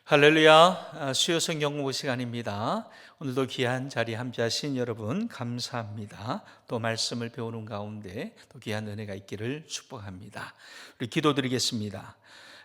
할렐루야, 수요 성경 공부 시간입니다. 오늘도 귀한 자리에 함께하신 여러분 감사합니다. 또 말씀을 배우는 가운데 또 귀한 은혜가 있기를 축복합니다. 우리 기도드리겠습니다.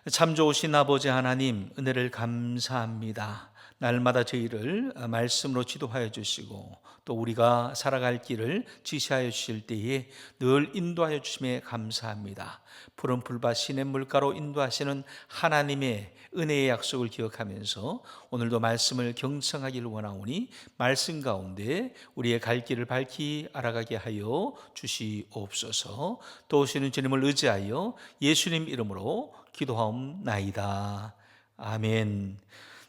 참 좋으신 아버지 하나님, 은혜를 감사합니다. 날마다 저희를 말씀으로 지도하여 주시고 또 우리가 살아갈 길을 지시하여 주실 때에 늘 인도하여 주심에 감사합니다. 푸른 풀밭 시냇 물가로 인도하시는 하나님의 은혜의 약속을 기억하면서 오늘도 말씀을 경청하기를 원하오니 말씀 가운데 우리의 갈 길을 밝히 알아가게 하여 주시옵소서. 또 오시는 주님을 의지하여 예수님 이름으로 기도하옵나이다. 아멘.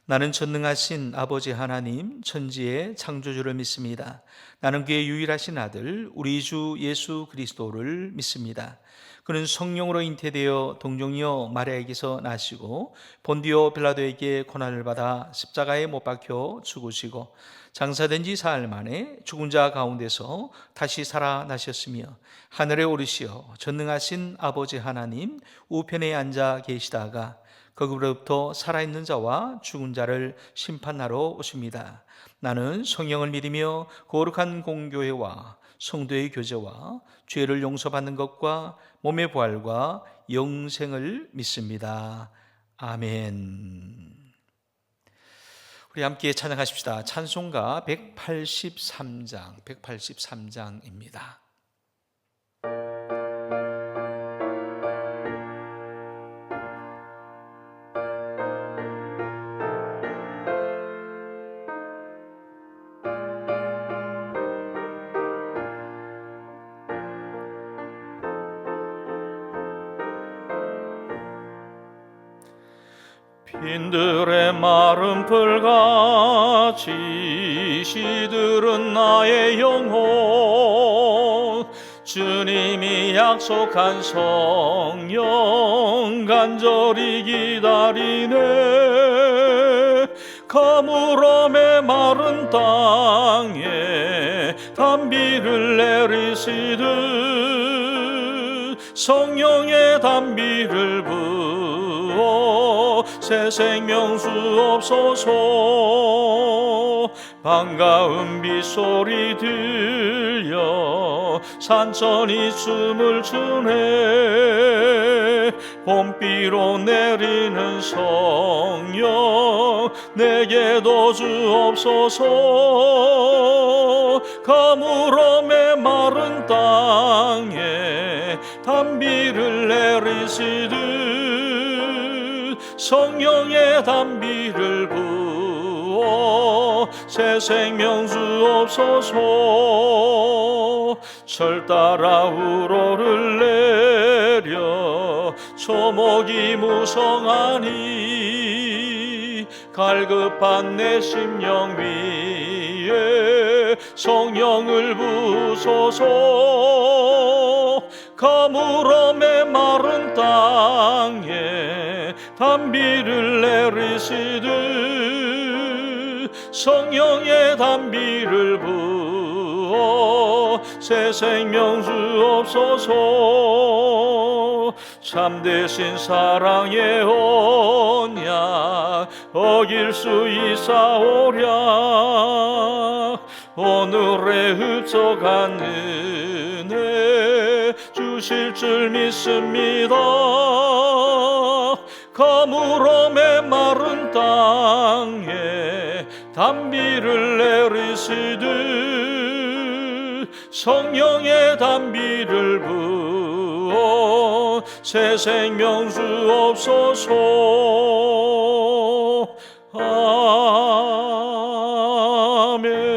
나는 전능하신 아버지 하나님, 천지의 창조주를 믿습니다. 나는 그의 유일하신 아들 우리 주 예수 그리스도를 믿습니다. 그는 성령으로 잉태되어 동정녀 마리아에게서 나시고 본디오 빌라도에게 고난을 받아 십자가에 못 박혀 죽으시고 장사된 지 사흘 만에 죽은 자 가운데서 다시 살아나셨으며 하늘에 오르시어 전능하신 아버지 하나님 우편에 앉아 계시다가 거기로부터 살아있는 자와 죽은 자를 심판하러 오십니다. 나는 성령을 믿으며 거룩한 공교회와 성도의 교제와 죄를 용서받는 것과 몸의 부활과 영생을 믿습니다. 아멘. 우리 함께 찬양하십시다. 찬송가 183장입니다. 빈들의 마른 풀같이 시들은 나의 영혼 주님이 약속한 성령 간절히 기다리네 가물어 메마른 땅에 단비를 내리시듯 성령의 단비를 부어 새 생명 주옵소서. 반가운 빗소리 들려 산천이 춤을 추네 봄비로 내리는 성령 내게도 주옵소서. 가물어 메마른 땅에 단비를 내리시듯 성령의 단비를 부어 새 생명 주옵소서. 철 따라 우러를 내려 초목이 무성하니 갈급한 내 심령 위에 성령을 부소서. 가물어 메마른 땅에 단비를 내리시듯 성령의 단비를 부어 새 생명 주옵소서. 참되신 사랑의 언약 어길 수 있사오랴 오늘의 흡족한 은혜 주실 줄 믿습니다. 가물어 메마른 땅에 단비를 내리시듯 성령의 단비를 부어 새 생명 주옵소서. 아멘.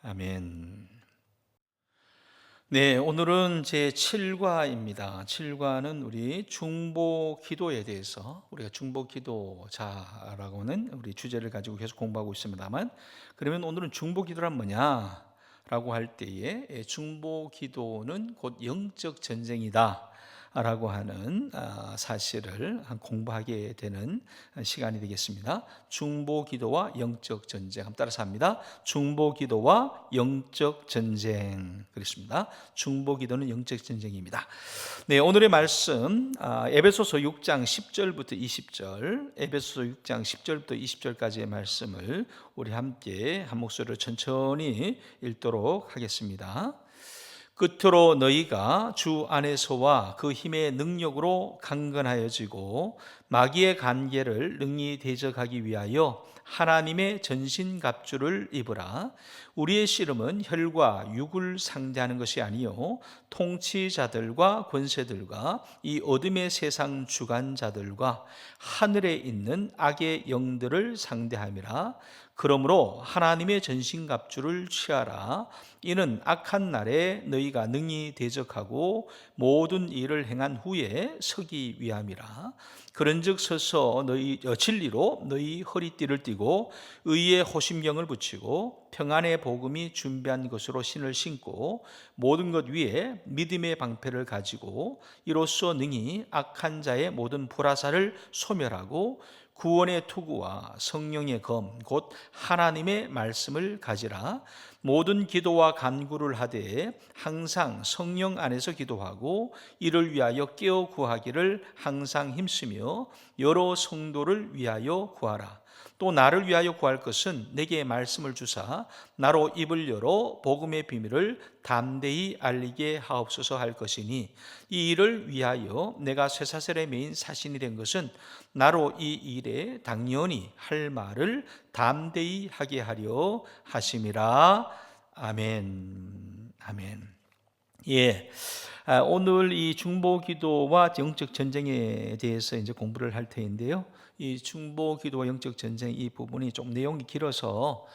아멘. 네, 오늘은 제 7과입니다. 7과는 우리 중보 기도에 대해서 우리가 중보 기도자라고는 우리 주제를 가지고 계속 공부하고 있습니다만, 그러면 오늘은 중보 기도란 뭐냐라고 할 때에 중보 기도는 곧 영적 전쟁이다 라고 하는 사실을 공부하게 되는 시간이 되겠습니다. 중보 기도와 영적 전쟁. 한번 따라서 합니다. 중보 기도와 영적 전쟁. 그렇습니다. 중보 기도는 영적 전쟁입니다. 네, 오늘의 말씀 에베소서 6장 10절부터 20절, 에베소서 6장 10절부터 20절까지의 말씀을 우리 함께 한 목소리로 천천히 읽도록 하겠습니다. 끝으로 너희가 주 안에서와 그 힘의 능력으로 강건하여지고 마귀의 관계를 능히 대적하기 위하여 하나님의 전신갑주를 입으라. 우리의 씨름은 혈과 육을 상대하는 것이 아니요 통치자들과 권세들과 이 어둠의 세상 주관자들과 하늘에 있는 악의 영들을 상대함이라. 그러므로 하나님의 전신갑주를 취하라. 이는 악한 날에 너희가 능히 대적하고 모든 일을 행한 후에 서기 위함이라. 그런즉 서서 너희 진리로 너희 허리띠를 띠고 의의 호심경을 붙이고 평안의 복음이 준비한 것으로 신을 신고 모든 것 위에 믿음의 방패를 가지고 이로써 능히 악한 자의 모든 불화살을 소멸하고 구원의 투구와 성령의 검 곧 하나님의 말씀을 가지라. 모든 기도와 간구를 하되 항상 성령 안에서 기도하고 이를 위하여 깨어 구하기를 항상 힘쓰며 여러 성도를 위하여 구하라. 또 나를 위하여 구할 것은 내게 말씀을 주사 나로 입을 열어 복음의 비밀을 담대히 알리게 하옵소서 할 것이니 이 일을 위하여 내가 쇠사슬에 매인 사신이 된 것은 나로 이 일에 당연히 할 말을 담대히 하게 하려 하심이라. 아멘. 아멘. 예. 오늘 이 중보 기도와 영적 전쟁에 대해서 이제 공부를 할 텐데요. 이 중보 기도와 영적 전쟁 이 부분이 좀 내용이 길어서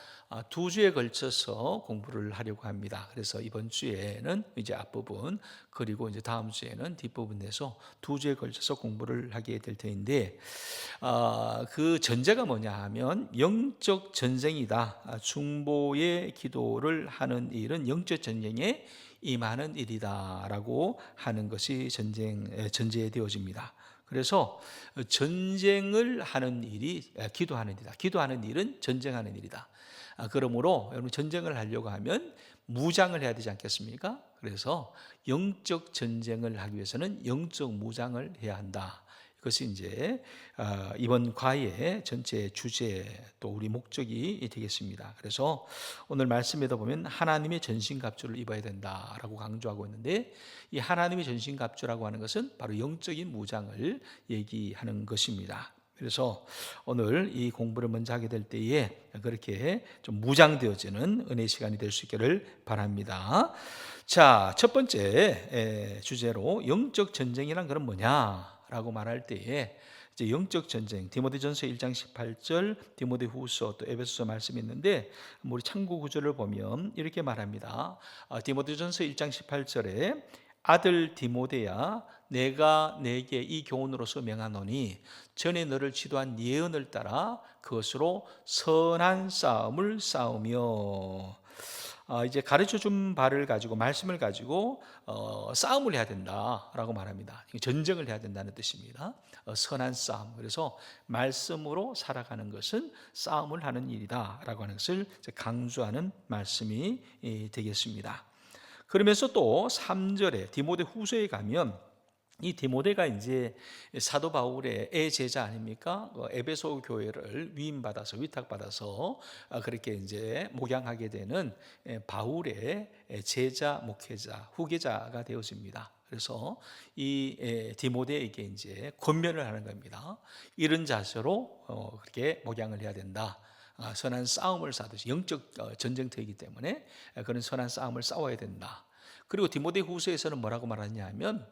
두 주에 걸쳐서 공부를 하려고 합니다. 그래서 이번 주에는 이제 앞부분, 그리고 이제 다음 주에는 뒷부분 내서 두 주에 걸쳐서 공부를 하게 될 텐데, 그 전제가 뭐냐 하면 영적 전쟁이다. 중보의 기도를 하는 일은 영적 전쟁에 임하는 일이다라고 하는 것이 전제되어집니다. 그래서 전쟁을 하는 일이 기도하는 일이다. 기도하는 일은 전쟁하는 일이다. 그러므로 여러분 전쟁을 하려고 하면 무장을 해야 되지 않겠습니까? 그래서 영적 전쟁을 하기 위해서는 영적 무장을 해야 한다. 그것이 이제 이번 과의 전체 주제 또 우리 목적이 되겠습니다. 그래서 오늘 말씀에도 보면 하나님의 전신갑주를 입어야 된다라고 강조하고 있는데, 이 하나님의 전신갑주라고 하는 것은 바로 영적인 무장을 얘기하는 것입니다. 그래서 오늘 이 공부를 먼저 하게 될 때에 그렇게 좀 무장되어지는 은혜 시간이 될 수 있기를 바랍니다. 자, 첫 번째 주제로 영적 전쟁이란 그런 뭐냐라고 말할 때에 이제 영적 전쟁, 디모데전서 1장 18절, 디모데후서 또 에베소서 말씀이 있는데 우리 참고 구절을 보면 이렇게 말합니다. 디모데전서 1장 18절에 아들 디모데야, 내가 내게 이 교훈으로서 명하노니 전에 너를 지도한 예언을 따라 그것으로 선한 싸움을 싸우며, 이제 가르쳐 준 바를 가지고 말씀을 가지고 싸움을 해야 된다라고 말합니다. 전쟁을 해야 된다는 뜻입니다. 선한 싸움. 그래서 말씀으로 살아가는 것은 싸움을 하는 일이다라고 하는 것을 강조하는 말씀이 되겠습니다. 그러면서 또 3절에 디모데 후서에 가면 이 디모데가 이제 사도 바울의 제자 아닙니까? 에베소 교회를 위임받아서 위탁받아서 그렇게 이제 목양하게 되는 바울의 제자, 목회자, 후계자가 되어집니다. 그래서 이 디모데에게 이제 권면을 하는 겁니다. 이런 자세로 그렇게 목양을 해야 된다. 선한 싸움을 싸듯이 영적 전쟁터이기 때문에 그런 선한 싸움을 싸워야 된다. 그리고 디모데 후서에서는 뭐라고 말하냐면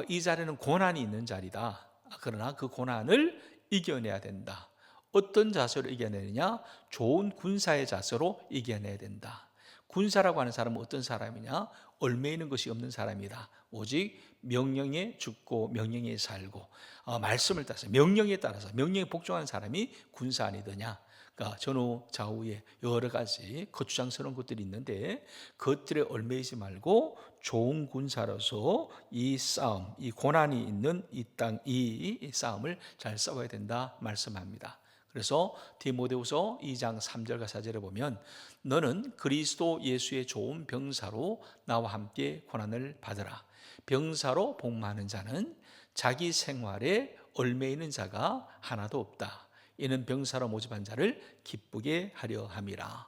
이 자리는 고난이 있는 자리다. 그러나 그 고난을 이겨내야 된다. 어떤 자세로 이겨내느냐? 좋은 군사의 자세로 이겨내야 된다. 군사라고 하는 사람은 어떤 사람이냐? 얽매이는 것이 없는 사람이다. 오직 명령에 죽고 명령에 살고 말씀을 따라서 명령에 복종하는 사람이 군사 아니더냐. 그러니까 전후 좌우에 여러 가지 거추장스러운 것들이 있는데 그것들에 얽매이지 말고 좋은 군사로서 이 싸움, 이 고난이 있는 이 싸움을 잘 싸워야 된다 말씀합니다. 그래서 디모데후서 2장 3절과 4절에 보면 너는 그리스도 예수의 좋은 병사로 나와 함께 고난을 받으라. 병사로 복무하는 자는 자기 생활에 얽매이는 자가 하나도 없다. 이는 병사로 모집한 자를 기쁘게 하려 함이라.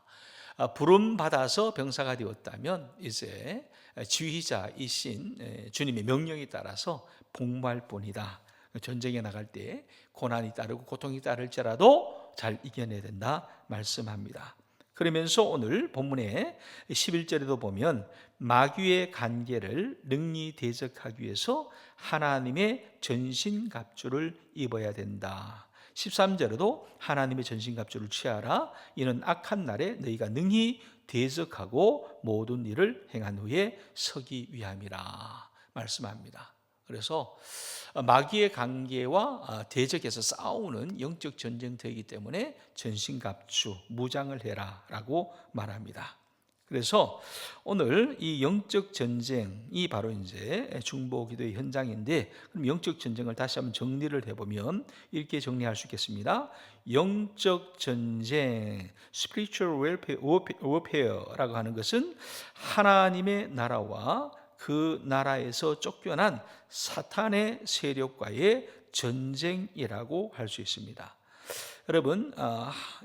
부름 받아서 병사가 되었다면 이제 지휘자이신 주님의 명령에 따라서 복무할 뿐이다. 전쟁에 나갈 때 고난이 따르고 고통이 따를지라도 잘 이겨내야 된다 말씀합니다. 그러면서 오늘 본문의 11절에도 보면 마귀의 간계를 능히 대적하기 위해서 하나님의 전신갑주를 입어야 된다. 13절에도 하나님의 전신갑주를 취하라. 이는 악한 날에 너희가 능히 대적하고 모든 일을 행한 후에 서기 위함이라 말씀합니다. 그래서 마귀의 관계와 대적해서 싸우는 영적 전쟁터이기 때문에 전신갑주, 무장을 해라 라고 말합니다. 그래서 오늘 이 영적 전쟁이 바로 이제 중보 기도의 현장인데, 그럼 영적 전쟁을 다시 한번 정리를 해보면 이렇게 정리할 수 있겠습니다. 영적 전쟁, spiritual warfare라고 하는 것은 하나님의 나라와 그 나라에서 쫓겨난 사탄의 세력과의 전쟁이라고 할 수 있습니다. 여러분,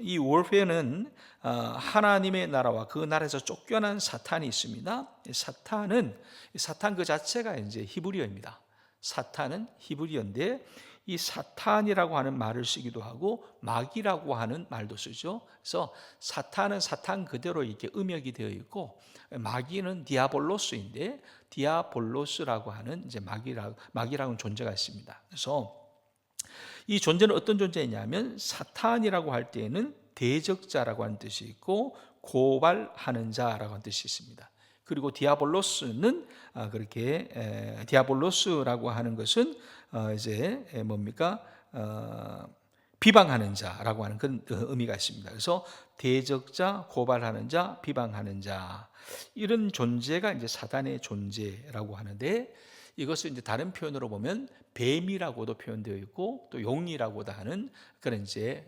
이 warfare는 하나님의 나라와 그 나라에서 쫓겨난 사탄이 있습니다. 사탄 그 자체가 이제 히브리어입니다. 사탄은 히브리어인데 이 사탄이라고 하는 말을 쓰기도 하고 마귀라고 하는 말도 쓰죠. 그래서 사탄은 사탄 그대로 이렇게 음역이 되어 있고 마귀는 디아볼로스인데 디아볼로스라고 하는 이제 마귀라는 존재가 있습니다. 그래서 이 존재는 어떤 존재이냐면 사탄이라고 할 때에는 대적자라고 하는 뜻이 있고 고발하는 자라고 하는 뜻이 있습니다. 그리고 디아볼로스는 그렇게 디아볼로스라고 하는 것은 이제 뭡니까? 비방하는 자라고 하는 그런 의미가 있습니다. 그래서 대적자, 고발하는 자, 비방하는 자, 이런 존재가 이제 사단의 존재라고 하는데, 이것을 이제 다른 표현으로 보면 뱀이라고도 표현되어 있고 또 용이라고도 하는 그런 이제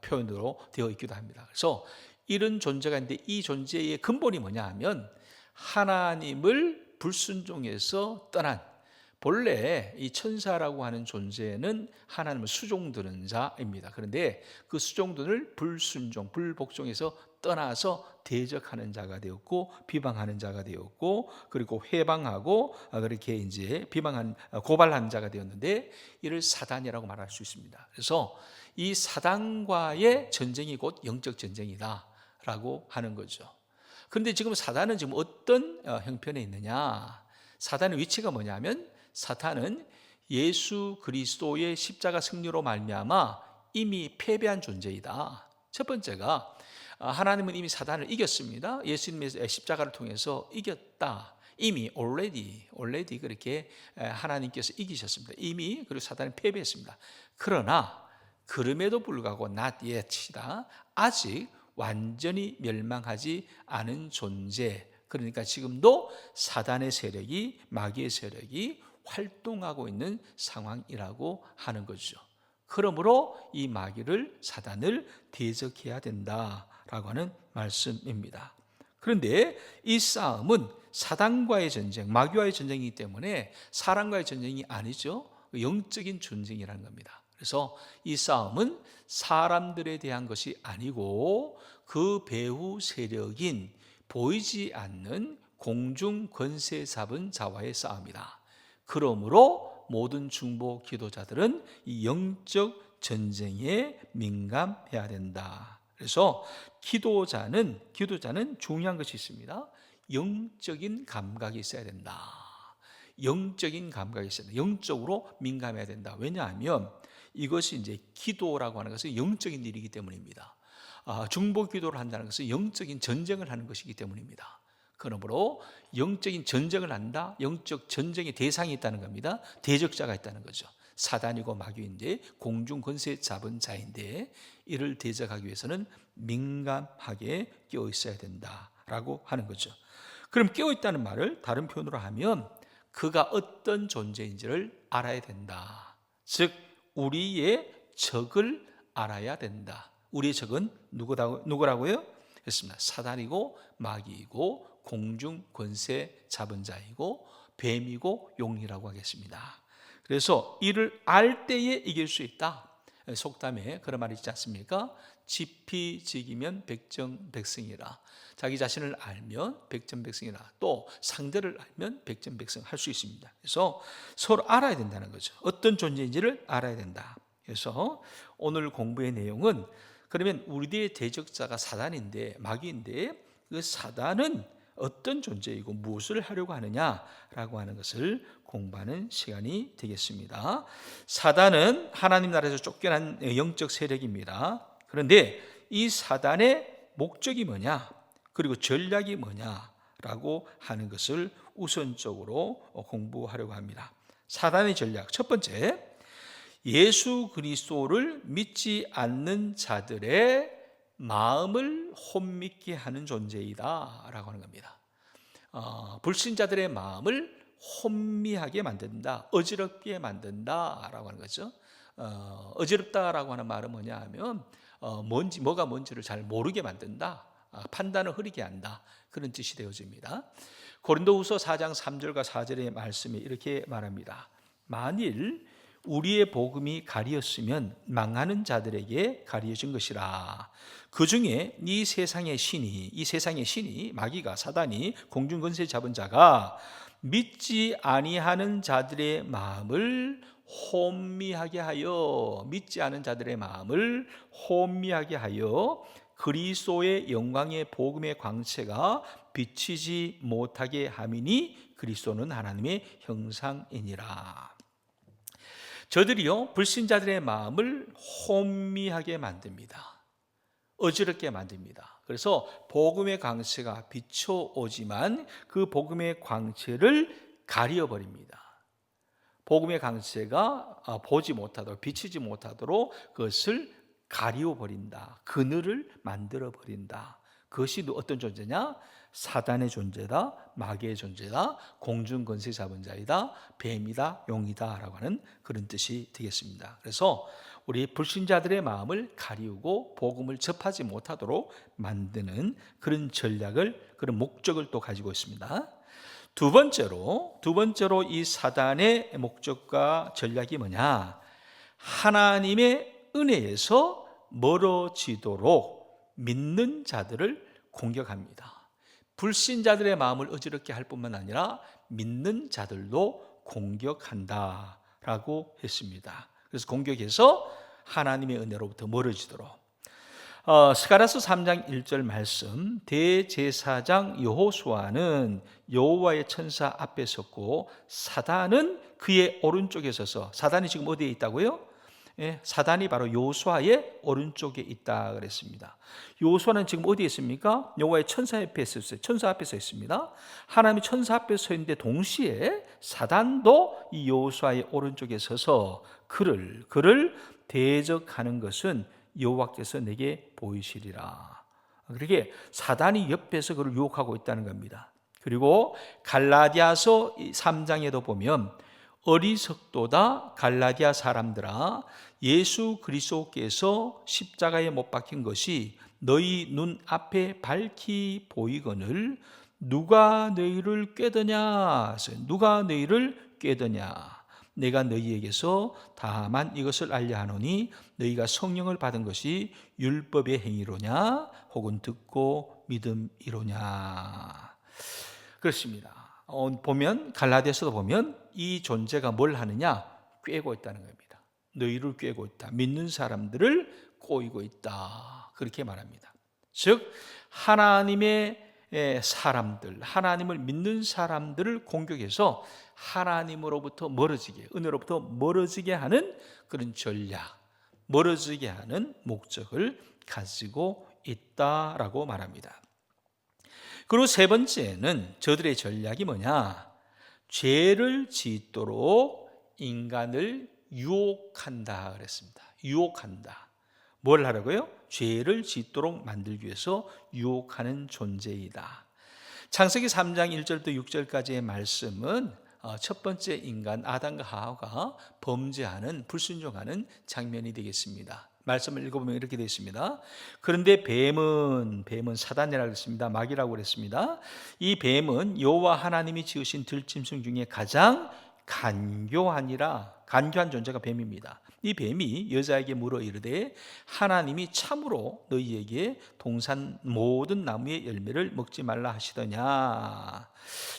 표현으로 되어 있기도 합니다. 그래서 이런 존재가 있는데 이 존재의 근본이 뭐냐 하면 하나님을 불순종해서 떠난, 본래 이 천사라고 하는 존재는 하나님을 수종드는 자입니다. 그런데 그 수종들을 불복종해서 떠나서 대적하는 자가 되었고 비방하는 자가 되었고 그리고 회방하고 그렇게 이제 고발하는 자가 되었는데 이를 사단이라고 말할 수 있습니다. 그래서 이 사단과의 전쟁이 곧 영적 전쟁이다라고 하는 거죠. 그런데 지금 사단은 지금 어떤 형편에 있느냐? 사단의 위치가 뭐냐면 사탄은 예수 그리스도의 십자가 승리로 말미암아 이미 패배한 존재이다. 첫 번째가 하나님은 이미 사단을 이겼습니다. 예수님의 십자가를 통해서 이겼다. 이미 already 그렇게 하나님께서 이기셨습니다. 이미. 그리고 사단은 패배했습니다. 그러나 그럼에도 불구하고 not yet이다. 아직 완전히 멸망하지 않은 존재. 그러니까 지금도 사단의 세력이, 마귀의 세력이 활동하고 있는 상황이라고 하는 거죠. 그러므로 이 마귀를, 사단을 대적해야 된다라고 하는 말씀입니다. 그런데 이 싸움은 사단과의 전쟁, 마귀와의 전쟁이기 때문에 사람과의 전쟁이 아니죠. 영적인 전쟁이라는 겁니다. 그래서 이 싸움은 사람들에 대한 것이 아니고 그 배후 세력인 보이지 않는 공중 권세 잡은 자와의 싸움이다. 그러므로 모든 중보 기도자들은 이 영적 전쟁에 민감해야 된다. 그래서 기도자는 중요한 것이 있습니다. 영적인 감각이 있어야 된다. 영적인 감각이 있어야 된다. 영적으로 민감해야 된다. 왜냐하면 이것이 이제 기도라고 하는 것은 영적인 일이기 때문입니다. 중보 기도를 한다는 것은 영적인 전쟁을 하는 것이기 때문입니다. 그러므로 영적인 전쟁을 한다. 영적 전쟁의 대상이 있다는 겁니다. 대적자가 있다는 거죠. 사단이고 마귀인데 공중 권세 잡은 자인데 이를 대적하기 위해서는 민감하게 깨어 있어야 된다라고 하는 거죠. 그럼 깨어 있다는 말을 다른 표현으로 하면 그가 어떤 존재인지를 알아야 된다. 즉 우리의 적을 알아야 된다. 우리의 적은 누구라고요? 그렇습니다. 사단이고 마귀이고 공중 권세 잡은 자이고 뱀이고 용이라고 하겠습니다. 그래서 이를 알 때에 이길 수 있다. 속담에 그런 말이 있지 않습니까? 지피지기면 백전백승이라. 자기 자신을 알면 백전백승이라. 또 상대를 알면 백전백승 할 수 있습니다. 그래서 서로 알아야 된다는 거죠. 어떤 존재인지를 알아야 된다. 그래서 오늘 공부의 내용은 그러면 우리의 대적자가 사단인데 마귀인데 그 사단은 어떤 존재이고 무엇을 하려고 하느냐라고 하는 것을 공부하는 시간이 되겠습니다. 사단은 하나님 나라에서 쫓겨난 영적 세력입니다. 그런데 이 사단의 목적이 뭐냐 그리고 전략이 뭐냐라고 하는 것을 우선적으로 공부하려고 합니다. 사단의 전략 첫 번째, 예수 그리스도를 믿지 않는 자들의 마음을 혼미케 하는 존재이다 라고 하는 겁니다. 불신자들의 마음을 혼미하게 만든다, 어지럽게 만든다 라고 하는 거죠. 어지럽다라고 하는 말은 뭐냐 하면 뭐가 뭔지를 잘 모르게 만든다, 판단을 흐리게 한다, 그런 뜻이 되어집니다. 고린도후서 4장 3절과 4절의 말씀이 이렇게 말합니다. 만일 우리의 복음이 가리었으면 망하는 자들에게 가리어진 것이라. 그 중에 이 세상의 신이 마귀가 사단이 공중권세 잡은 자가 믿지 아니하는 자들의 마음을 혼미하게 하여 그리스도의 영광의 복음의 광채가 비치지 못하게 함이니 그리스도는 하나님의 형상이니라. 저들이요 불신자들의 마음을 혼미하게 만듭니다. 어지럽게 만듭니다. 그래서 복음의 광채가 비춰오지만 그 복음의 광채를 가려버립니다. 복음의 광채가 보지 못하도록, 비치지 못하도록 그것을 가리워버린다. 그늘을 만들어버린다. 그것이 어떤 존재냐? 사단의 존재다, 마귀의 존재다, 공중 권세 잡은 자이다, 뱀이다, 용이다 라고 하는 그런 뜻이 되겠습니다. 그래서 우리 불신자들의 마음을 가리우고 복음을 접하지 못하도록 만드는 그런 전략을, 그런 목적을 또 가지고 있습니다. 두 번째로 이 사단의 목적과 전략이 뭐냐? 하나님의 은혜에서 멀어지도록 믿는 자들을 공격합니다. 불신자들의 마음을 어지럽게 할 뿐만 아니라 믿는 자들도 공격한다라고 했습니다. 그래서 공격해서 하나님의 은혜로부터 멀어지도록. 스가랴서 3장 1절 말씀, 대제사장 여호수아는 여호와의 천사 앞에 섰고 사단은 그의 오른쪽에 서서, 사단이 지금 어디에 있다고요? 사단이 바로 여호수아의 오른쪽에 있다 그랬습니다. 여호수아는 지금 어디에 있습니까? 여호와의 천사 앞에 있었어요. 천사 앞에 서 있습니다. 하나님이 천사 앞에 서 있는데 동시에 사단도 이 여호수아의 오른쪽에 서서 그를 대적하는 것은 여호와께서 내게 보이시리라. 그렇게 사단이 옆에서 그를 유혹하고 있다는 겁니다. 그리고 갈라디아서 3장에도 보면 어리석도다 갈라디아 사람들아, 예수 그리스도께서 십자가에 못 박힌 것이 너희 눈 앞에 밝히 보이거늘 누가 너희를 꾀더냐? 내가 너희에게서 다만 이것을 알려 하노니 너희가 성령을 받은 것이 율법의 행위로냐 혹은 듣고 믿음이로냐. 그렇습니다. 보면 갈라디아서도 보면 이 존재가 뭘 하느냐? 꿰고 있다는 겁니다. 너희를 꿰고 있다. 믿는 사람들을 꼬이고 있다. 그렇게 말합니다. 즉 하나님의 사람들, 하나님을 믿는 사람들을 공격해서 하나님으로부터 멀어지게, 은혜로부터 멀어지게 하는 그런 전략, 멀어지게 하는 목적을 가지고 있다라고 말합니다. 그리고 세 번째는 저들의 전략이 뭐냐? 죄를 짓도록 인간을 유혹한다 그랬습니다. 유혹한다. 뭘 하라고요? 죄를 짓도록 만들기 위해서 유혹하는 존재이다. 창세기 3장 1절부터 6절까지의 말씀은 첫 번째 인간 아담과 하와가 범죄하는, 불순종하는 장면이 되겠습니다. 말씀을 읽어보면 이렇게 되어 있습니다. 그런데 뱀은 사단이라고 했습니다. 마귀라고 그랬습니다. 이 뱀은 여호와 하나님이 지으신 들짐승 중에 가장 간교한 존재가 뱀입니다. 이 뱀이 여자에게 물어 이르되 하나님이 참으로 너희에게 동산 모든 나무의 열매를 먹지 말라 하시더냐.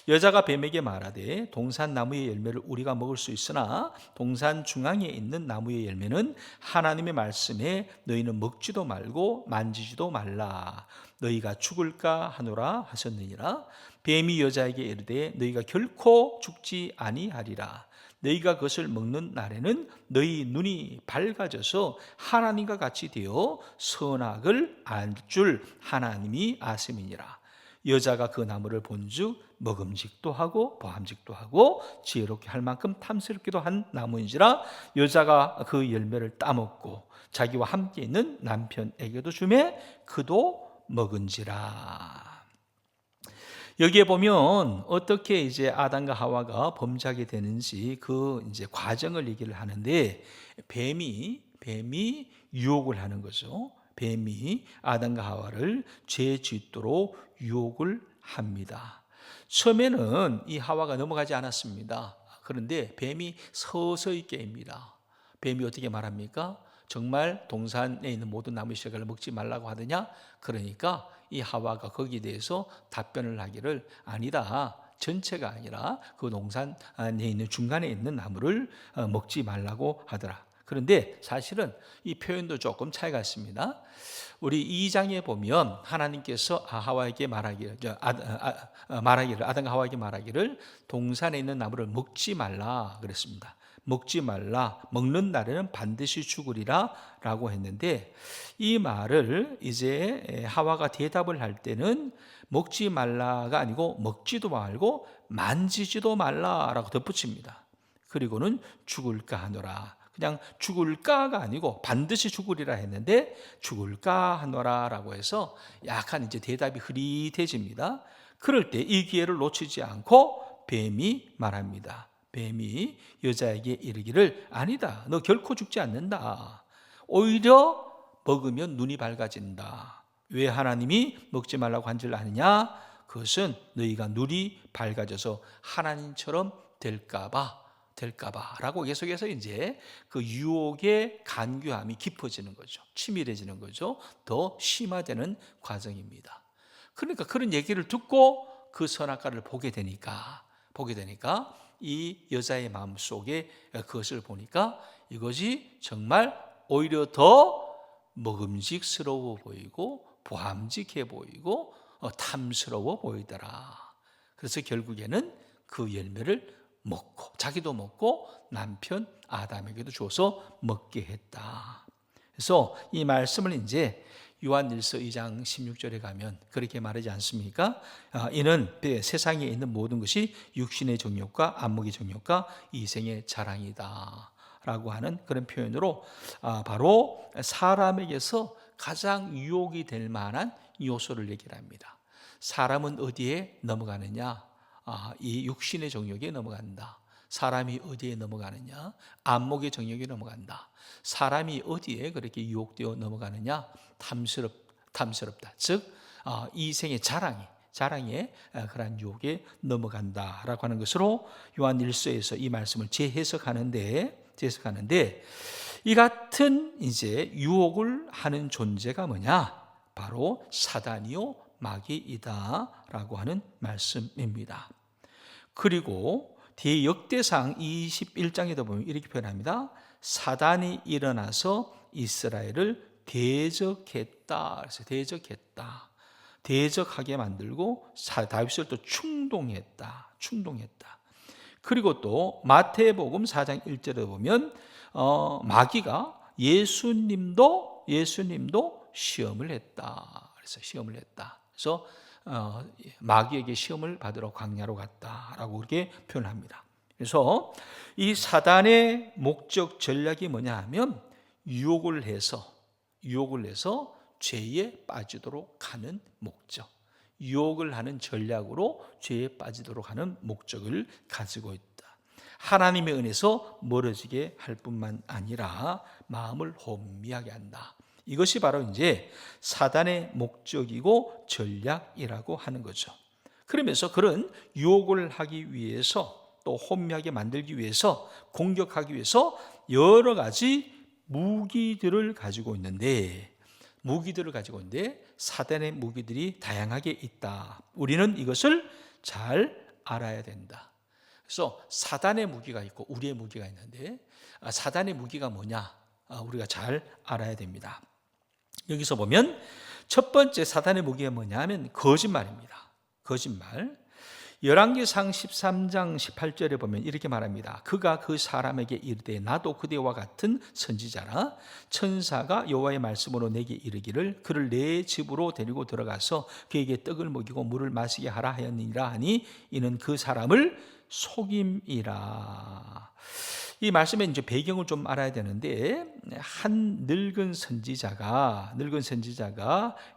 여자가 뱀에게 말하되 동산 나무의 열매를 우리가 먹을 수 있으나 동산 중앙에 있는 나무의 열매는 하나님의 말씀에 너희는 먹지도 말고 만지지도 말라. 너희가 죽을까 하노라 하셨느니라. 뱀이 여자에게 이르되 너희가 결코 죽지 아니하리라. 너희가 그것을 먹는 날에는 너희 눈이 밝아져서 하나님과 같이 되어 선악을 알 줄 하나님이 아심이니라. 여자가 그 나무를 본즉 먹음직도 하고 보암직도 하고 지혜롭게 할 만큼 탐스럽기도 한 나무인지라. 여자가 그 열매를 따먹고 자기와 함께 있는 남편에게도 주매 그도 먹은지라. 여기에 보면 어떻게 이제 아담과 하와가 범죄하게 되는지 그 이제 과정을 얘기를 하는데, 뱀이 유혹을 하는 거죠. 뱀이 아담과 하와를 죄 짓도록 유혹을 합니다. 처음에는 이 하와가 넘어가지 않았습니다. 그런데 뱀이 서서히 깨입니다. 뱀이 어떻게 말합니까? 정말 동산에 있는 모든 나무의 실과를 먹지 말라고 하더냐? 그러니까 이 하와가 거기에 대해서 답변을 하기를 아니다. 전체가 아니라 그 동산에 있는 중간에 있는 나무를 먹지 말라고 하더라. 그런데 사실은 이 표현도 조금 차이가 있습니다. 우리 2장에 보면 하나님께서 하와에게 아담과 하와에게 말하기를 동산에 있는 나무를 먹지 말라 그랬습니다. 먹지 말라, 먹는 날에는 반드시 죽으리라 라고 했는데, 이 말을 이제 하와가 대답을 할 때는 먹지 말라가 아니고 먹지도 말고 만지지도 말라라고 덧붙입니다. 그리고는 죽을까 하노라. 그냥 죽을까가 아니고 반드시 죽으리라 했는데 죽을까 하노라 라고 해서 약간 이제 대답이 흐릿해집니다. 그럴 때 이 기회를 놓치지 않고 뱀이 말합니다. 뱀이 여자에게 이르기를 아니다. 너 결코 죽지 않는다. 오히려 먹으면 눈이 밝아진다. 왜 하나님이 먹지 말라고 한 줄 아느냐? 그것은 너희가 눈이 밝아져서 하나님처럼 될까봐 라고 계속해서 이제 그 유혹의 간교함이 깊어지는 거죠. 치밀해지는 거죠. 더 심화되는 과정입니다. 그러니까 그런 얘기를 듣고 그 선악과를 보게 되니까 이 여자의 마음속에 그것을 보니까 이것이 정말 오히려 더 먹음직스러워 보이고 보암직해 보이고 탐스러워 보이더라. 그래서 결국에는 그 열매를 먹고 자기도 먹고 남편 아담에게도 줘서 먹게 했다. 그래서 이 말씀을 이제 요한일서 2장 16절에 가면 그렇게 말하지 않습니까? 이는 세상에 있는 모든 것이 육신의 정욕과 안목의 정욕과 이생의 자랑이다 라고 하는 그런 표현으로 바로 사람에게서 가장 유혹이 될 만한 요소를 얘기를 합니다. 사람은 어디에 넘어가느냐? 이 육신의 정욕에 넘어간다. 사람이 어디에 넘어가느냐? 안목의 정욕에 넘어간다. 사람이 어디에 그렇게 유혹되어 넘어가느냐? 탐스럽다. 즉 이생의 자랑에 그러한 유혹에 넘어간다라고 하는 것으로 요한 1서에서 이 말씀을 재해석하는데 이 같은 이제 유혹을 하는 존재가 뭐냐? 바로 사단이요 마귀이다라고 하는 말씀입니다. 그리고 뒤에 역대상 21장에도 보면 이렇게 표현합니다. 사단이 일어나서 이스라엘을 대적했다. 그래서 대적했다. 대적하게 만들고 다윗을 또 충동했다. 그리고 또 마태복음 4장 1절에 보면 마귀가 예수님도 시험을 했다. 그래서 시험을 했다. 그래서 마귀에게 시험을 받으러 광야로 갔다라고 그렇게 표현합니다. 그래서 이 사단의 목적 전략이 뭐냐 하면 유혹을 해서 죄에 빠지도록 하는 목적, 유혹을 하는 전략으로 죄에 빠지도록 하는 목적을 가지고 있다. 하나님의 은혜에서 멀어지게 할 뿐만 아니라 마음을 혼미하게 한다. 이것이 바로 이제 사단의 목적이고 전략이라고 하는 거죠. 그러면서 그런 유혹을 하기 위해서 또 혼미하게 만들기 위해서 공격하기 위해서 여러 가지 무기들을 가지고 있는데 사단의 무기들이 다양하게 있다. 우리는 이것을 잘 알아야 된다. 그래서 사단의 무기가 있고 우리의 무기가 있는데 사단의 무기가 뭐냐? 우리가 잘 알아야 됩니다. 여기서 보면 첫 번째 사단의 무기가 뭐냐 하면 거짓말입니다. 거짓말. 열왕기상 13장 18절에 보면 이렇게 말합니다. 그가 그 사람에게 이르되 나도 그대와 같은 선지자라. 천사가 여호와의 말씀으로 내게 이르기를 그를 내 집으로 데리고 들어가서 그에게 떡을 먹이고 물을 마시게 하라 하였느니라 하니 이는 그 사람을 속임이라. 이 말씀의 이제 배경을 좀 알아야 되는데 한 늙은 선지자가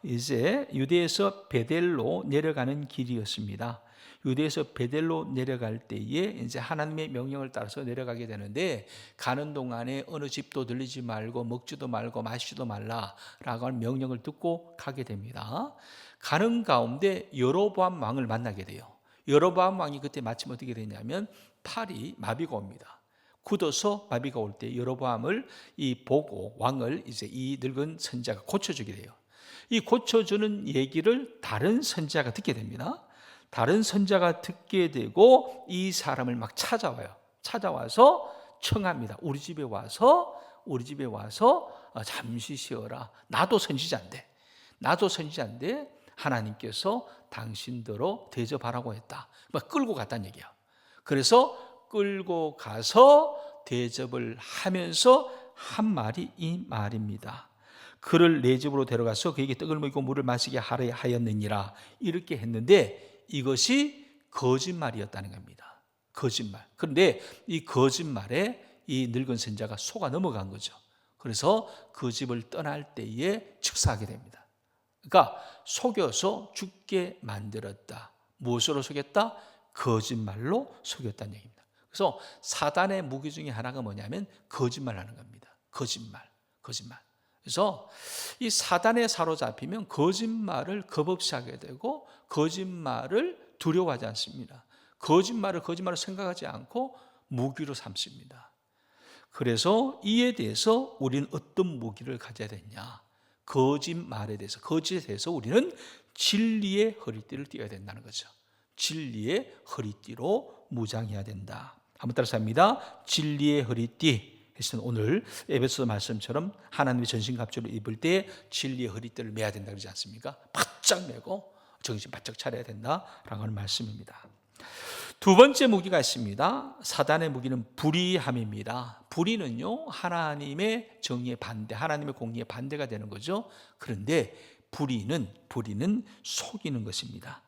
이제 유대에서 베델로 내려가는 길이었습니다. 유대에서 베델로 내려갈 때에 이제 하나님의 명령을 따라서 내려가게 되는데 가는 동안에 어느 집도 들리지 말고 먹지도 말고 마시지도 말라라고 하는 명령을 듣고 가게 됩니다. 가는 가운데 여로보암 왕을 만나게 돼요. 여로보암 왕이 그때 마침 어떻게 되냐면 팔이 마비가 옵니다. 굳어서 마비가 올 때 여로보암을 보고 왕을 이제 이 늙은 선지자가 고쳐주게 돼요. 이 고쳐주는 얘기를 다른 선지자가 듣게 됩니다. 다른 선지자가 듣게 되고 이 사람을 막 찾아와서 청합니다. 우리 집에 와서 잠시 쉬어라. 나도 선지자인데 하나님께서 당신더러 대접하라고 했다. 막 끌고 갔다는 얘기야. 그래서 끌고 가서 대접을 하면서 한 말이 이 말입니다. 그를 내 집으로 데려가서 그에게 떡을 먹이고 물을 마시게 하려 하였느니라. 이렇게 했는데 이것이 거짓말이었다는 겁니다. 거짓말. 그런데 이 거짓말에 이 늙은 선지자가 속아 넘어간 거죠. 그래서 그 집을 떠날 때에 즉사하게 됩니다. 그러니까 속여서 죽게 만들었다. 무엇으로 속였다? 거짓말로 속였다는 얘기입니다. 그래서 사단의 무기 중에 하나가 뭐냐면 거짓말하는 겁니다. 거짓말. 그래서 이 사단에 사로잡히면 거짓말을 겁없이 하게 되고 거짓말을 두려워하지 않습니다. 거짓말을 생각하지 않고 무기로 삼습니다. 그래서 이에 대해서 우리는 어떤 무기를 가져야 되냐? 거짓말에 대해서 우리는 진리의 허리띠를 띠어야 된다는 거죠. 진리의 허리띠로 무장해야 된다. 한번 따라서 합니다. 진리의 허리띠. 그래서 오늘 에베소 말씀처럼 하나님의 전신갑주를 입을 때 진리의 허리띠를 매야 된다 그러지 않습니까? 바짝 매고 정신 바짝 차려야 된다라고 하는 말씀입니다. 두 번째 무기가 있습니다. 사단의 무기는 불의함입니다. 불의는요, 하나님의 정의에 반대, 하나님의 공의에 반대가 되는 거죠. 그런데 불의는 속이는 것입니다.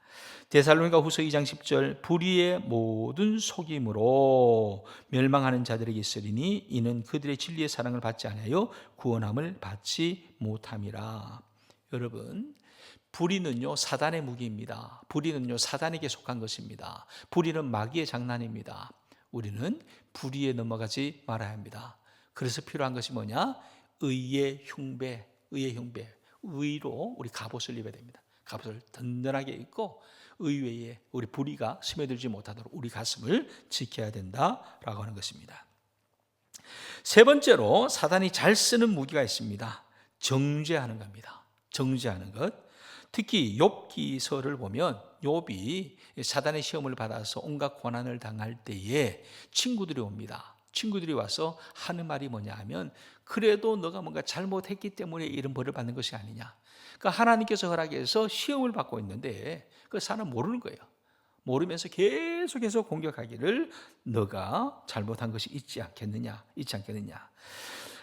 데살로니가 후서 2장 10절 불의의 모든 속임으로 멸망하는 자들에게 있으리니 이는 그들의 진리의 사랑을 받지 않아요 구원함을 받지 못함이라. 여러분, 불의는요 사단의 무기입니다. 불의는요 사단에게 속한 것입니다. 불의는 마귀의 장난입니다. 우리는 불의에 넘어가지 말아야 합니다. 그래서 필요한 것이 뭐냐? 의의 흉배. 의로 우리 갑옷을 입어야 됩니다. 갑옷을 든든하게 입고 의외에 우리 불의가 스며들지 못하도록 우리 가슴을 지켜야 된다라고 하는 것입니다. 세 번째로 사단이 잘 쓰는 무기가 있습니다. 정죄하는 겁니다. 정죄하는 것. 특히 욥기서를 보면 욥이 사단의 시험을 받아서 온갖 고난을 당할 때에 친구들이 옵니다. 친구들이 와서 하는 말이 뭐냐 하면, 그래도 너가 뭔가 잘못했기 때문에 이런 벌을 받는 것이 아니냐. 그러니까 하나님께서 허락해서 시험을 받고 있는데 그 사람 모르는 거예요. 모르면서 계속해서 공격하기를, 너가 잘못한 것이 있지 않겠느냐.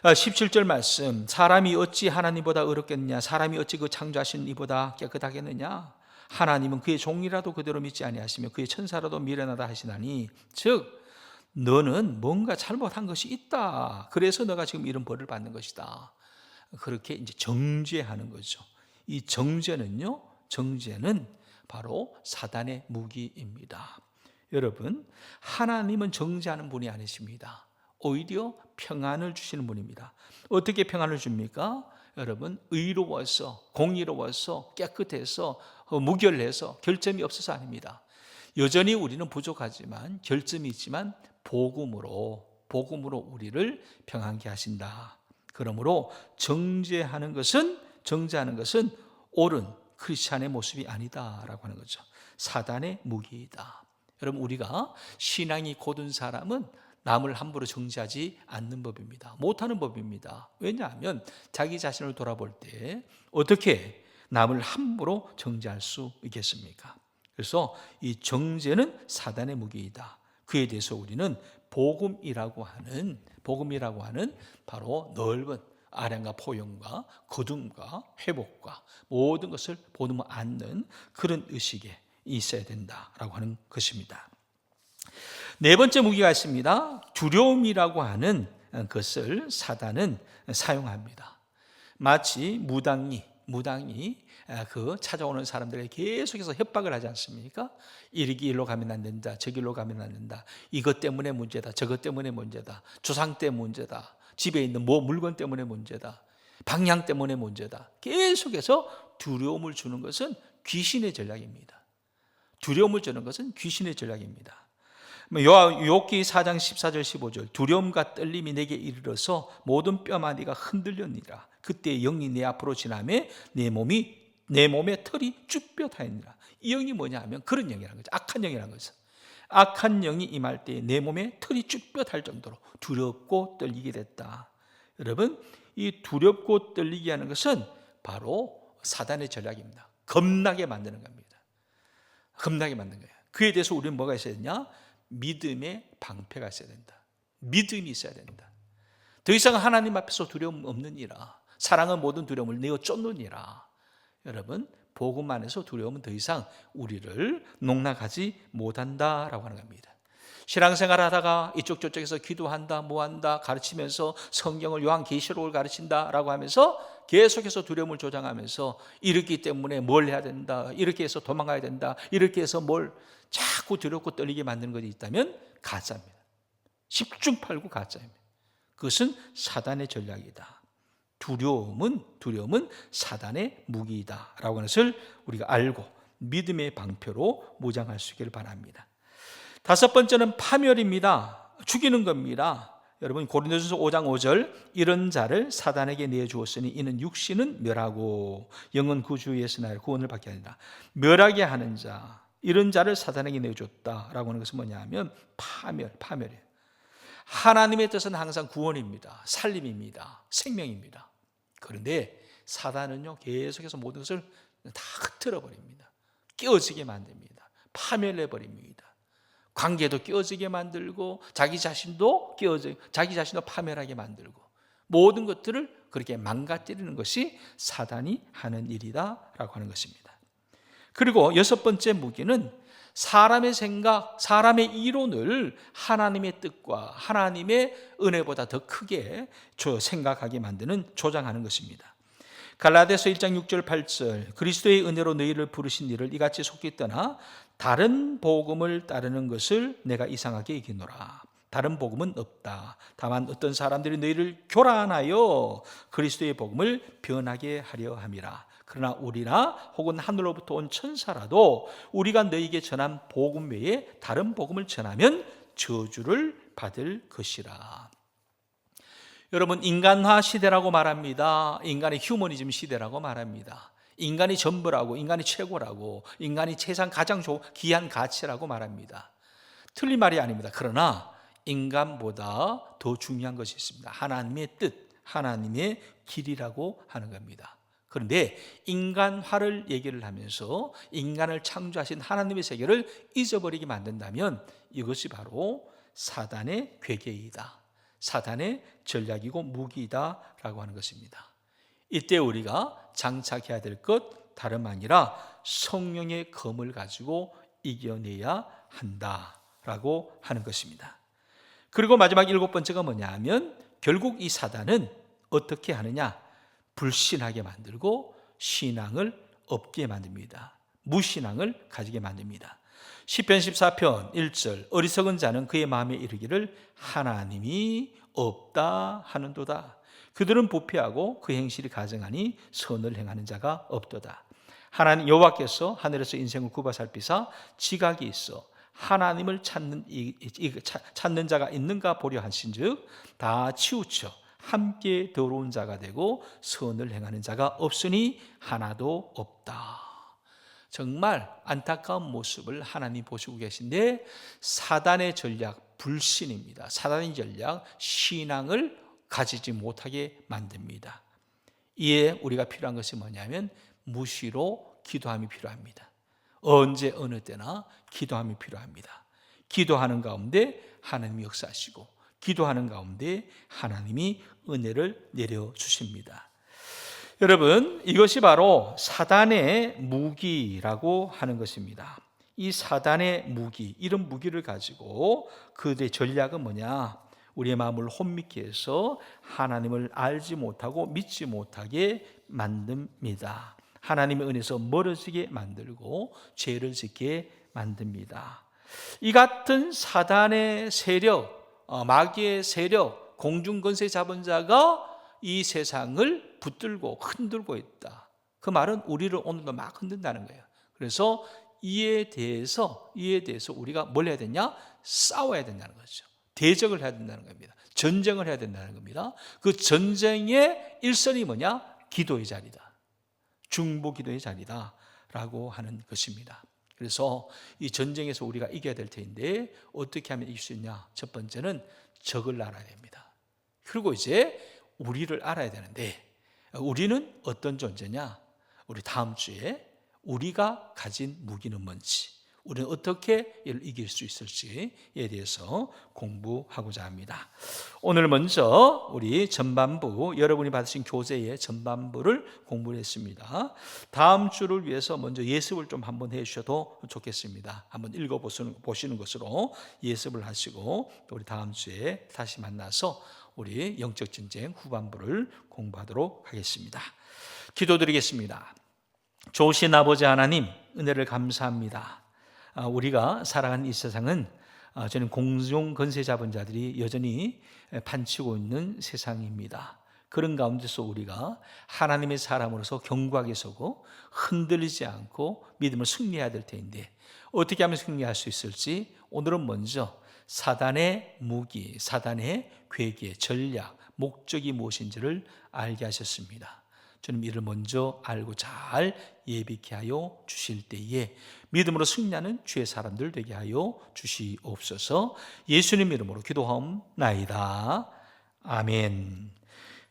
17절 말씀, 사람이 어찌 하나님보다 의롭겠느냐. 사람이 어찌 그 창조하신 이보다 깨끗하겠느냐. 하나님은 그의 종이라도 그대로 믿지 아니하시며 그의 천사라도 미련하다 하시나니, 즉 너는 뭔가 잘못한 것이 있다. 그래서 너가 지금 이런 벌을 받는 것이다. 그렇게 이제 정죄하는 거죠. 이 정죄는 바로 사단의 무기입니다. 여러분, 하나님은 정죄하는 분이 아니십니다. 오히려 평안을 주시는 분입니다. 어떻게 평안을 줍니까? 여러분, 의로워서, 공의로워서, 깨끗해서, 무결해서, 결점이 없어서 아닙니다. 여전히 우리는 부족하지만, 결점이 있지만 복음으로 우리를 평안케 하신다. 그러므로 정죄하는 것은 옳은 크리스찬의 모습이 아니다라고 하는 거죠. 사단의 무기이다. 여러분, 우리가 신앙이 곧은 사람은 남을 함부로 정죄하지 않는 법입니다. 못하는 법입니다. 왜냐하면 자기 자신을 돌아볼 때 어떻게 남을 함부로 정죄할 수 있겠습니까? 그래서 이 정죄는 사단의 무기이다. 그에 대해서 우리는 복음이라고 하는 바로 넓은 아량과 포용과 거둠과 회복과 모든 것을 보듬어 안는 그런 의식에 있어야 된다라고 하는 것입니다. 네 번째 무기가 있습니다. 두려움이라고 하는 것을 사단은 사용합니다. 마치 무당이 그 찾아오는 사람들에게 계속해서 협박을 하지 않습니까? 이리로 가면 안 된다, 저기로 가면 안 된다, 이것 때문에 문제다, 저것 때문에 문제다, 조상 때문에 문제다, 집에 있는 물건 때문에 문제다, 방향 때문에 문제다. 계속해서 두려움을 주는 것은 귀신의 전략입니다. 욥기 4장 14절 15절, 두려움과 떨림이 내게 이르러서 모든 뼈마디가 흔들렸니라. 그때 영이 내 앞으로 지나매 내 몸에 털이 쭈뼛하였니라. 이 영이 뭐냐 하면 그런 영이라는 거죠. 악한 영이라는 거죠. 악한 영이 임할 때 내 몸에 털이 쭈뼛할 정도로 두렵고 떨리게 됐다. 여러분, 이 두렵고 떨리게 하는 것은 바로 사단의 전략입니다. 겁나게 만드는 겁니다. 겁나게 만든 거예요. 그에 대해서 우리는 뭐가 있어야 되냐? 믿음의 방패가 있어야 된다. 믿음이 있어야 된다. 더 이상 하나님 앞에서 두려움 없느니라. 사랑은 모든 두려움을 내어 쫓느니라. 여러분, 복음 안에서 두려움은 더 이상 우리를 농락하지 못한다라고 하는 겁니다. 신앙생활 하다가 이쪽 저쪽에서 기도한다, 뭐한다, 가르치면서 성경을 요한계시록을 가르친다라고 하면서 계속해서 두려움을 조장하면서 이렇기 때문에 뭘 해야 된다, 이렇게 해서 도망가야 된다, 이렇게 해서 뭘 자꾸 두렵고 떨리게 만드는 것이 있다면 가짜입니다. 10중 8구 가짜입니다. 그것은 사단의 전략이다. 두려움은 사단의 무기이다라고 하는 것을 우리가 알고 믿음의 방패로 무장할 수 있기를 바랍니다. 다섯 번째는 파멸입니다. 죽이는 겁니다. 여러분, 고린도전서 5장 5절, 이런 자를 사단에게 내주었으니 이는 육신은 멸하고 영은 구주에서 나의 구원을 받게 하리라. 멸하게 하는 자, 이런 자를 사단에게 내줬다라고 하는 것은 뭐냐 하면 파멸이에요. 하나님의 뜻은 항상 구원입니다. 살림입니다. 생명입니다. 그런데 사단은요, 계속해서 모든 것을 다 흐트러버립니다. 깨어지게 만듭니다. 파멸해버립니다. 관계도 깨어지게 만들고 자기 자신도 파멸하게 만들고 모든 것들을 그렇게 망가뜨리는 것이 사단이 하는 일이다라고 하는 것입니다. 그리고 여섯 번째 무기는 사람의 생각, 사람의 이론을 하나님의 뜻과 하나님의 은혜보다 더 크게 생각하게 만드는 조장하는 것입니다. 갈라디아서 1장 6절 8절, 그리스도의 은혜로 너희를 부르신 이를 이같이 속히 떠나 다른 복음을 따르는 것을 내가 이상하게 여기노라. 다른 복음은 없다. 다만 어떤 사람들이 너희를 교란하여 그리스도의 복음을 변하게 하려 함이라. 그러나 우리나 혹은 하늘로부터 온 천사라도 우리가 너희에게 전한 복음 외에 다른 복음을 전하면 저주를 받을 것이라. 여러분, 인간화 시대라고 말합니다. 인간의 휴머니즘 시대라고 말합니다. 인간이 전부라고, 인간이 최고라고, 인간이 세상 가장 귀한 가치라고 말합니다. 틀린 말이 아닙니다. 그러나 인간보다 더 중요한 것이 있습니다. 하나님의 뜻, 하나님의 길이라고 하는 겁니다. 그런데 인간화를 얘기를 하면서 인간을 창조하신 하나님의 세계를 잊어버리게 만든다면 이것이 바로 사단의 괴계이다, 사단의 전략이고 무기이다라고 하는 것입니다. 이때 우리가 장착해야 될 것 다름 아니라 성령의 검을 가지고 이겨내야 한다라고 하는 것입니다. 그리고 마지막 7번째가 뭐냐 하면 결국 이 사단은 어떻게 하느냐, 불신하게 만들고 신앙을 없게 만듭니다. 무신앙을 가지게 만듭니다. 시편 14편 1절 어리석은 자는 그의 마음에 이르기를 하나님이 없다 하는도다. 그들은 부패하고 그 행실이 가증하니 선을 행하는 자가 없도다. 하나님 여호와께서 하늘에서 인생을 굽어 살피사 지각이 있어 하나님을 찾는 자가 있는가 보려 하신즉 다 치우쳐 함께 더러운 자가 되고 선을 행하는 자가 없으니 하나도 없다. 정말 안타까운 모습을 하나님 보시고 계신데 사단의 전략 불신입니다. 사단의 전략 신앙을 가지지 못하게 만듭니다. 이에 우리가 필요한 것이 뭐냐면 무시로 기도함이 필요합니다. 언제 어느 때나 기도함이 필요합니다. 기도하는 가운데 하나님이 역사하시고 기도하는 가운데 하나님이 은혜를 내려주십니다. 여러분, 이것이 바로 사단의 무기라고 하는 것입니다. 이 사단의 무기, 이런 무기를 가지고 그들의 전략은 뭐냐? 우리의 마음을 혼미케 해서 하나님을 알지 못하고 믿지 못하게 만듭니다. 하나님의 은혜에서 멀어지게 만들고 죄를 짓게 만듭니다. 이 같은 사단의 세력, 마귀의 세력, 공중권세 잡은 자가 이 세상을 붙들고 흔들고 있다. 그 말은 우리를 오늘도 막 흔든다는 거예요. 그래서 이에 대해서 우리가 뭘 해야 되냐? 싸워야 된다는 거죠. 대적을 해야 된다는 겁니다. 전쟁을 해야 된다는 겁니다. 그 전쟁의 일선이 뭐냐? 기도의 자리다. 중보 기도의 자리다라고 하는 것입니다. 그래서 이 전쟁에서 우리가 이겨야 될 텐데 어떻게 하면 이길 수 있냐? 첫 번째는 적을 알아야 됩니다. 그리고 이제 우리를 알아야 되는데 우리는 어떤 존재냐? 우리 다음 주에 우리가 가진 무기는 뭔지, 우리는 어떻게 이를 이길 수 있을지에 대해서 공부하고자 합니다. 오늘 먼저 우리 전반부, 여러분이 받으신 교재의 전반부를 공부했습니다. 다음 주를 위해서 먼저 예습을 좀 한번 해주셔도 좋겠습니다. 한번 읽어보시는 것으로 예습을 하시고 우리 다음 주에 다시 만나서 우리 영적 전쟁 후반부를 공부하도록 하겠습니다. 기도드리겠습니다. 좋으신 아버지 하나님, 은혜를 감사합니다. 우리가 살아가는 이 세상은 저는 공중 권세 잡은 자들이 여전히 판치고 있는 세상입니다. 그런 가운데서 우리가 하나님의 사람으로서 견고하게 서고 흔들리지 않고 믿음을 승리해야 될 텐데 어떻게 하면 승리할 수 있을지 오늘은 먼저 사단의 무기, 사단의 괴계, 전략, 목적이 무엇인지를 알게 하셨습니다. 주님 이를 먼저 알고 잘 예비케 하여 주실 때에 믿음으로 승리하는 주의 사람들 되게 하여 주시옵소서. 예수님 이름으로 기도하옵나이다. 아멘.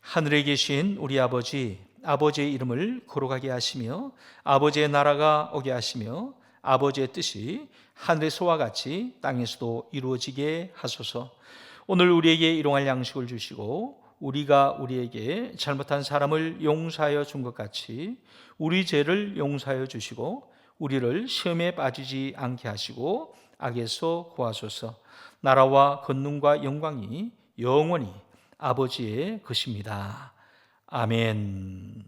하늘에 계신 우리 아버지, 아버지의 이름을 거룩하게 하시며 아버지의 나라가 오게 하시며 아버지의 뜻이 하늘에서와 같이 땅에서도 이루어지게 하소서. 오늘 우리에게 일용할 양식을 주시고 우리가 우리에게 잘못한 사람을 용서하여 준 것 같이 우리 죄를 용서하여 주시고 우리를 시험에 빠지지 않게 하시고 악에서 구하소서. 나라와 권능과 영광이 영원히 아버지의 것입니다. 아멘.